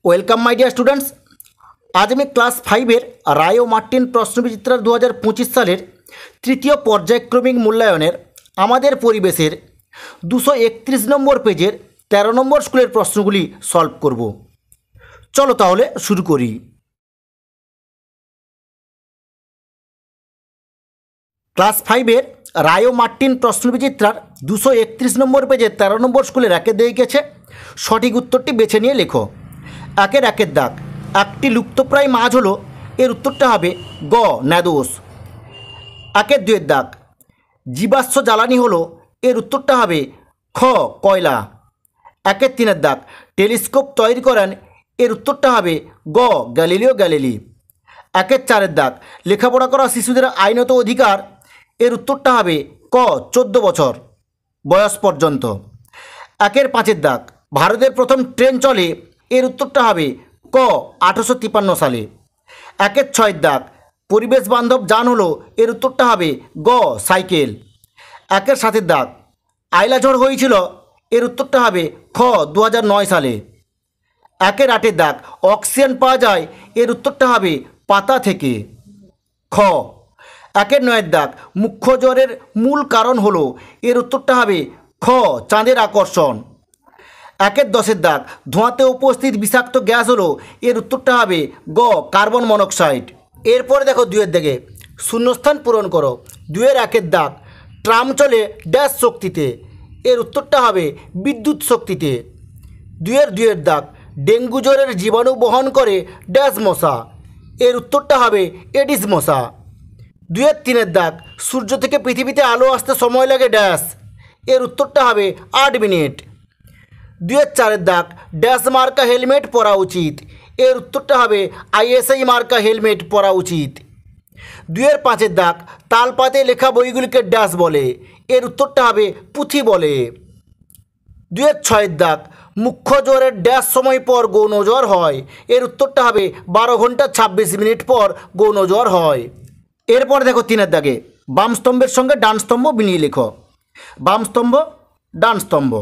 Welcome my dear students. আজ আমি class 5-এর রায় ও Martin প্রশ্নবিচিত্রার 2025 সালের তৃতীয় পর্যায়ক্রমিক মূল্যায়নের আমাদের পরিবেশের 231 নম্বর পেজের 13 নম্বর স্কুলের প্রশ্নগুলি সলভ করব। চলো তাহলে শুরু করি। ক্লাস 5-এর রায় ও মার্টিন প্রশ্নবিচিত্রার 231 নম্বর পেজের 13 নম্বর স্কুলের একে দিয়ে গেছে, সঠিক উত্তরটি বেছে নিয়ে লেখো। একের দাগ, একটি লুপ্তপ্রায় মাছ হলো, এর উত্তরটা হবে গ ন্যাদোস। একের দুয়ের দাগ, জীবাশ্ম জ্বালানি হলো, এর উত্তরটা হবে খ কয়লা। একের তিনের দাগ, টেলিস্কোপ তৈরি করেন, এর উত্তরটা হবে গ গ্যালিলিও গ্যালিলি। একের চারের দাগ, লেখাপড়া করা শিশুদের আইনত অধিকার, এর উত্তরটা হবে ক 14 বছর বয়স পর্যন্ত। একের পাঁচের দাগ, ভারতের প্রথম ট্রেন চলে, এর উত্তরটা হবে ক 1853 সালে। একের ছয়ের দাগ, পরিবেশ বান্ধব যান হলো, এর উত্তরটা হবে গ সাইকেল। একের সাতের দাগ, আইলা ঝড় হয়েছিল, এর উত্তরটা হবে খ 2009 সালে। একের আটের দাগ, অক্সিজেন পাওয়া যায়, এর উত্তরটা হবে পাতা থেকে খ। একের নয়ের দাগ, মুখ্য জ্বরের মূল কারণ হলো, এর উত্তরটা হবে খ চাঁদের আকর্ষণ। একের দশের দাগ, ধোঁয়াতে উপস্থিত বিষাক্ত গ্যাস হলো, এর উত্তরটা হবে গ কার্বন মনোক্সাইড। এরপরে দেখো দুয়ের দাগে, শূন্যস্থান পূরণ করো। দুয়ের একের দাগ, ট্রাম চলে ড্যাশ শক্তিতে, এর উত্তরটা হবে বিদ্যুৎ শক্তিতে। দুয়ের দাগ, ডেঙ্গু জ্বরের জীবাণু বহন করে ড্যাশ মশা, এর উত্তরটা হবে এডিস মশা। দুয়ের তিনের দাগ, সূর্য থেকে পৃথিবীতে আলো আসতে সময় লাগে ড্যাশ, এর উত্তরটা হবে 8 মিনিট। দুয়ের চারের দাগ, ড্যাশ মার্কা হেলমেট পরা উচিত, এর উত্তরটা হবে ISI মার্কা হেলমেট পরা উচিত। দুয়ের পাঁচের দাগ, তালপাতে লেখা বইগুলিকে ড্যাশ বলে, এর উত্তরটা হবে পুঁথি বলে। দুয়ের ছয়ের দাগ, মুখ্য জ্বরের ড্যাশ সময় পর গৌণ জ্বর হয়, এর উত্তরটা হবে 12 ঘন্টা 26 মিনিট পর গৌণ জ্বর হয়। এরপর দেখো তিনের দাগে, বাম স্তম্ভের সঙ্গে ডান স্তম্ভ মিলিয়ে লেখো। বাম স্তম্ভ ডান স্তম্ভ।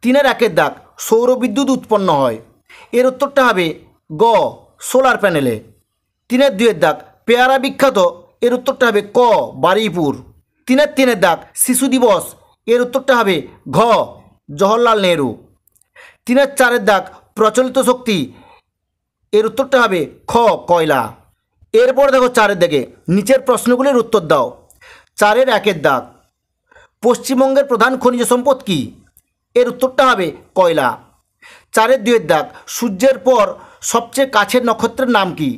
তিনের একের দাগ, সৌরবিদ্যুৎ উৎপন্ন হয়, এর উত্তরটা হবে গ সোলার প্যানেলে। তিনের দুয়ের দাগ, পেয়ারা বিখ্যাত, এর উত্তরটা হবে ক বারুইপুর। তিনের দাগ, শিশু দিবস, এর উত্তরটা হবে ঘ জওহরলাল নেহরু। তিনের চারের দাগ, প্রচলিত শক্তি, এর উত্তরটা হবে খ কয়লা। এরপর দেখো চারের দাগে, নিচের প্রশ্নগুলির উত্তর দাও। চারের একের দাগ, পশ্চিমবঙ্গের প্রধান খনিজ সম্পদ কী, এর উত্তরটা হবে কয়লা। চারের দুয়ের দাগ, সূর্যের পর সবচেয়ে কাছের নক্ষত্রের নাম কি,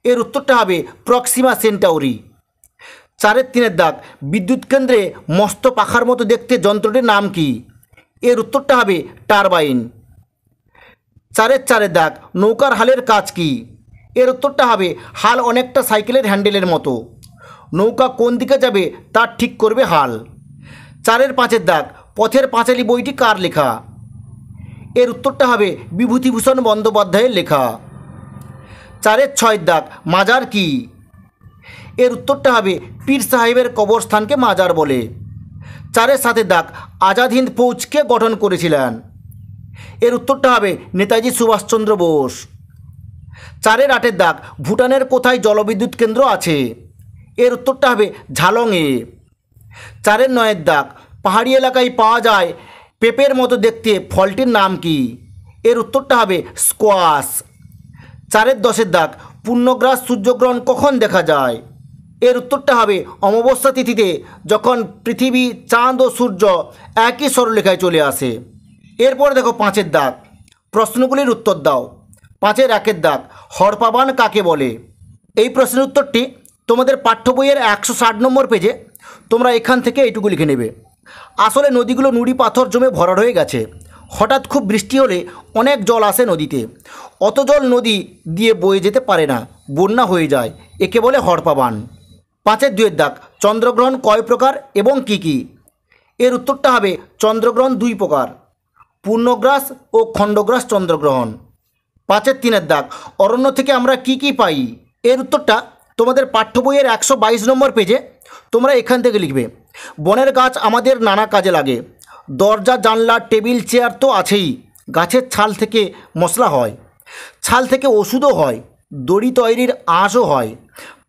এর উত্তরটা হবে প্রক্সিমা সেন্টাউরি। চারের তিনের দাগ, বিদ্যুৎ কেন্দ্রে মস্ত পাখার মতো দেখতে যন্ত্রটির নাম কি, এর উত্তরটা হবে টারবাইন। চারের দাগ, নৌকার হালের কাজ কি, এর উত্তরটা হবে হাল অনেকটা সাইকেলের হ্যান্ডেলের মতো, নৌকা কোন দিকে যাবে তা ঠিক করবে হাল। চারের পাঁচের দাগ, পথের পাঁচালী বইটি কার লেখা, এর উত্তরটা হবে বিভূতিভূষণ বন্দ্যোপাধ্যায়ের লেখা। চারের ছয়ের দাগ, মাজার কি, এর উত্তরটা হবে পীর সাহেবের কবরস্থানকে মাজার বলে। চারের সাতের দাগ, আজাদ হিন্দ ফৌজকে গঠন করেছিলেন, এর উত্তরটা হবে নেতাজি সুভাষচন্দ্র বোস। চারের আটের দাগ, ভুটানের কোথায় জলবিদ্যুৎ কেন্দ্র আছে, এর উত্তরটা হবে ঝালংয়ে। চারের নয়ের দাগ, পাহাড়ি এলাকায় পাওয়া যায় পেঁপের মতো দেখতে ফলটির নাম কি, এর উত্তরটা হবে স্কোয়াশ। চারের দশের দাগ, পূর্ণগ্রাস সূর্যগ্রহণ কখন দেখা যায়, এর উত্তরটা হবে অমাবস্যা তিথিতে, যখন পৃথিবী চাঁদ ও সূর্য একই সরলরেখায় চলে আসে। এরপর দেখো পাঁচের দাগ, প্রশ্নগুলির উত্তর দাও। পাঁচের একের দাগ, হরপাবান কাকে বলে, এই প্রশ্নের উত্তরটি তোমাদের পাঠ্য বইয়ের 160 নম্বর পেজে, তোমরা এখান থেকে এইটুকু লিখে নেবে। আসলে নদীগুলো নুড়ি পাথর জমে ভরাট হয়ে গেছে, হঠাৎ খুব বৃষ্টি হলে অনেক জল আসে নদীতে, অত জল নদী দিয়ে বয়ে যেতে পারে না, বন্যা হয়ে যায়, একে বলে হরপাবান। পাঁচের দুয়ের দাগ, চন্দ্রগ্রহণ কয় প্রকার এবং কি কি, এর উত্তরটা হবে চন্দ্রগ্রহণ 2 প্রকার, পূর্ণগ্রাস ও খণ্ডগ্রাস চন্দ্রগ্রহণ। পাঁচের তিনের দাগ, অরণ্য থেকে আমরা কি কি পাই, এর উত্তরটা তোমাদের পাঠ্য বইয়ের 122 নম্বর পেজে তোমরা এখান থেকে লিখবে। বনের গাছ আমাদের নানা কাজে লাগে, দরজা জানলা টেবিল চেয়ার তো আছেই, গাছের ছাল থেকে মশলা হয়, ছাল থেকে ওষুধও হয়, দড়ি তৈরির আঁশও হয়,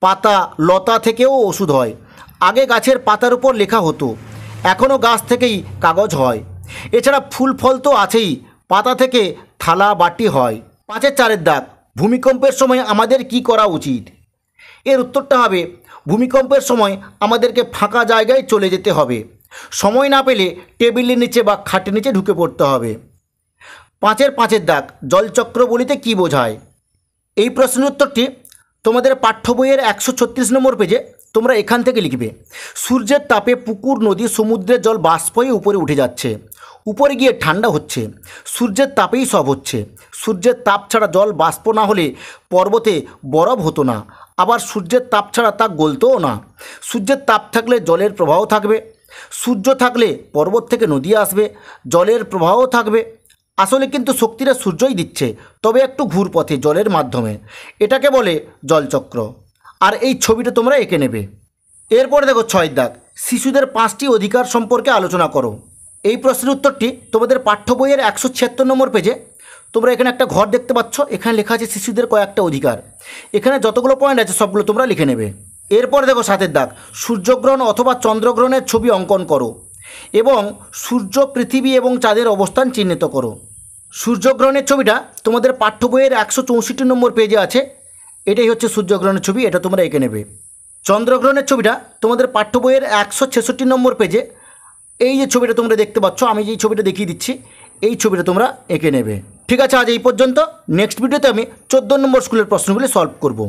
পাতা লতা থেকেও ওষুধ হয়। আগে গাছের পাতার উপর লেখা হতো, এখনও গাছ থেকেই কাগজ হয়। এছাড়া ফুল ফল তো আছেই, পাতা থেকে থালা বাটি হয়। 5-4 দাগ, ভূমিকম্পের সময় আমাদের কি করা উচিত? এর উত্তরটা হবে, ভূমিকম্পের সময় আমাদেরকে ফাঁকা জায়গায় চলে যেতে হবে। সময় না পেলে টেবিলের নিচে বা খাটের নিচে ঢুকে পড়তে হবে। 5-5 দাগ, জলচক্র বলিতে কি বোঝায়? এই প্রশ্নের উত্তরটি তোমাদের পাঠ্য বইয়ের 136 নম্বর পেজে তোমরা এখান থেকে লিখবে। সূর্যের তাপে পুকুর, নদী, সমুদ্রের জল বাষ্প হয়ে উপরে উঠে যাচ্ছে, উপরে গিয়ে ঠান্ডা হচ্ছে। সূর্যের তাপেই সব হচ্ছে। সূর্যের তাপ ছাড়া জল বাষ্প না হলে পর্বতে বরফ হতো না, আবার সূর্যের তাপ ছাড়া তা গলতও না। সূর্যের তাপ থাকলে জলের প্রবাহ থাকবে, সূর্য থাকলে পর্বত থেকে নদী আসবে, জলের প্রবাহ থাকবে। আসলে কিন্তু শক্তিটা সূর্যই দিচ্ছে, তবে একটু ঘুরপথে জলের মাধ্যমে। এটাকে বলে জলচক্র। আর এই ছবিটা তোমরা এঁকে নেবে। এরপরে দেখো 6 দাগ, শিশুদের 5টি অধিকার সম্পর্কে আলোচনা করো। এই প্রশ্নের উত্তরটি তোমাদের পাঠ্য বইয়ের 176 নম্বর পেজে তোমরা এখানে একটা ঘর দেখতে পাচ্ছ, এখানে লেখা আছে শিশুদের কয়েকটা অধিকার। এখানে যতগুলো পয়েন্ট আছে সবগুলো তোমরা লিখে নেবে। এরপরে দেখো 7 দাগ, সূর্যগ্রহণ অথবা চন্দ্রগ্রহণের ছবি অঙ্কন করো এবং সূর্য, পৃথিবী এবং চাঁদের অবস্থান চিহ্নিত করো। সূর্যগ্রহণের ছবিটা তোমাদের পাঠ্য বইয়ের 164 নম্বর পেজে আছে। এটাই হচ্ছে সূর্যগ্রহণের ছবি, এটা তোমরা এঁকে নেবে। চন্দ্রগ্রহণের ছবিটা তোমাদের পাঠ্য বইয়ের 166 নম্বর পেজে, এই যে ছবিটা তোমরা দেখতে পাচ্ছ, আমি যেই ছবিটা দেখিয়ে দিচ্ছি, এই ছবিটা তোমরা এঁকে নেবে। ঠিক আছে, আজ এই পর্যন্ত। নেক্সট ভিডিওতে আমি 14 নম্বর স্কুলের প্রশ্নগুলি সলভ করব।